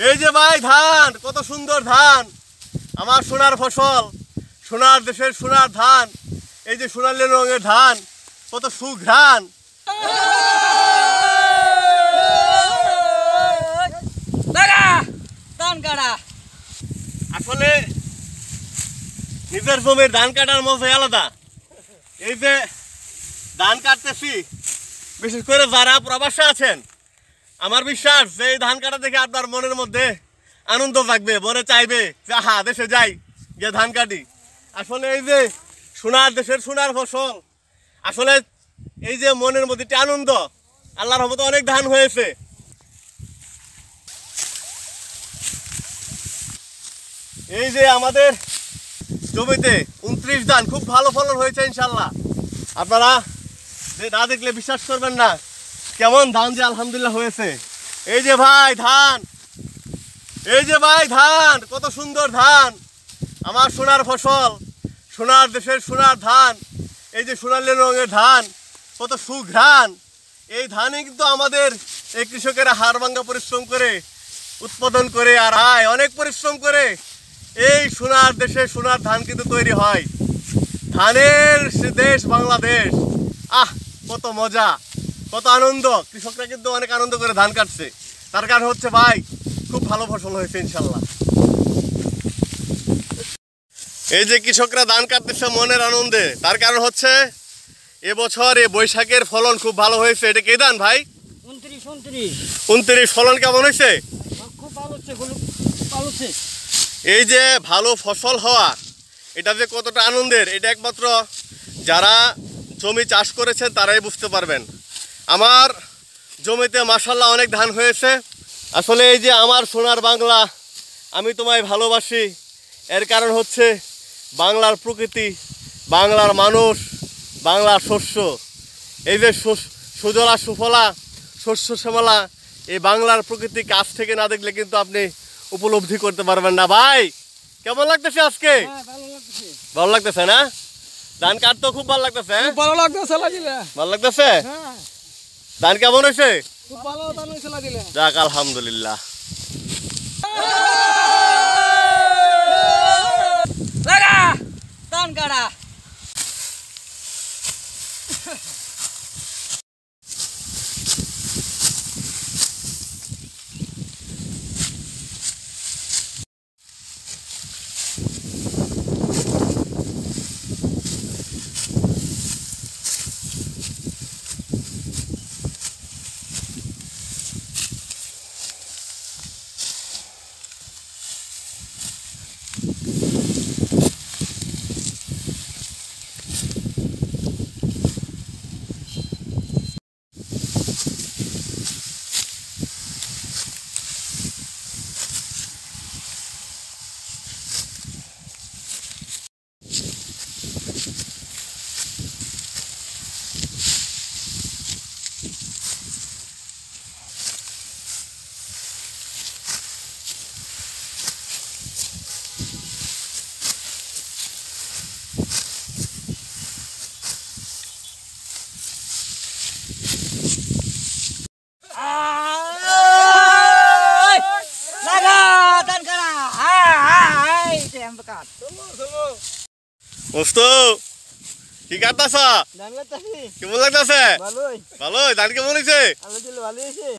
এই যে ভাই ধান, কত সুন্দর ধান, আমার সোনার ফসল, সোনার দেশের সোনার ধান। এই যে সোনালী রঙের ধান, কত সুঘ্রাণ। আসলে নিজের জমির ধান কাটার মজাই আলাদা। এই যে ধান কাটতেছি, বিশেষ করে যারা প্রবাসে আছেন, আমার বিশ্বাস যে এই ধান কাটা দেখে আপনার মনের মধ্যে আনন্দ থাকবে, মনে চাইবে যে আহা দেশে যাই, গিয়ে ধান কাটি। আসলে এই যে সোনার দেশের সোনার ফসল, আসলে এই যে মনের মধ্যে একটা আনন্দ, আল্লাহর রহমতে অনেক ধান হয়েছে। এই যে আমাদের জমিতে 29 ধান, খুব ভালো ফলন হয়েছে ইনশাল্লাহ। আপনারা না দেখলে বিশ্বাস করবেন না কেমন ধান যে আলহামদুলিল্লাহ হয়েছে। এই যে ভাই ধান, এই যে ভাই ধান, কত সুন্দর ধান, আমার সোনার ফসল, সোনার দেশের সোনার ধান। এই যে সোনালী রঙের ধান, কত সুঘ্রাণ। এই ধানই কিন্তু আমাদের এই কৃষকেরা হাড় ভাঙা পরিশ্রম করে উৎপাদন করে, আর অনেক পরিশ্রম করে এই সোনার দেশে সোনার ধান কিন্তু তৈরি হয়। ধানের দেশ বাংলাদেশ। কত মজা, কত আনন্দ। কৃষকরা কিন্তু অনেক আনন্দ করে ধান কাটছে, তার কারণ হচ্ছে ভাই খুব ভালো ফসল হয়েছে ইনশাল্লাহ। এই যে কৃষকরা ধান কাটতেছে মনের আনন্দে, তার কারণ হচ্ছে এবছর এই বৈশাখের ফলন খুব ভালো হয়েছে। এটা কে ধান ভাই? 29। ফলন কেমন হয়েছে? খুব ভালো হচ্ছে। এই যে ভালো ফসল হওয়া, এটা যে কতটা আনন্দের, এটা একমাত্র যারা জমি চাষ করেছেন তারাই বুঝতে পারবেন। আমার জমিতে মাশাআল্লাহ অনেক ধান হয়েছে। আসলে এই যে আমার সোনার বাংলা, আমি তোমায় ভালোবাসি, এর কারণ হচ্ছে বাংলার প্রকৃতি, বাংলার মানুষ, বাংলার শস্য। এই যে সুজলা সুফলা, শস্য শ্যামলা, এই বাংলার প্রকৃতি কাছ থেকে না দেখলে কিন্তু আপনি উপলব্ধি করতে পারবেন না। ভাই কেমন লাগতেছে আজকে? ভালো লাগতেছে না? ধান কাটতে খুব ভালো লাগতেছে। ভালো লাগতেছে। ভালো লাগতেছে? ধান কেমন হয়েছে? খুব ভালো ধান হয়েছে। যাক আলহামদুলিল্লাহ। ধান কাটা কি কাটতাছ? কেমন লাগতেছে? ভালোই। ধান কেমন হয়েছে? ভালো হয়েছে।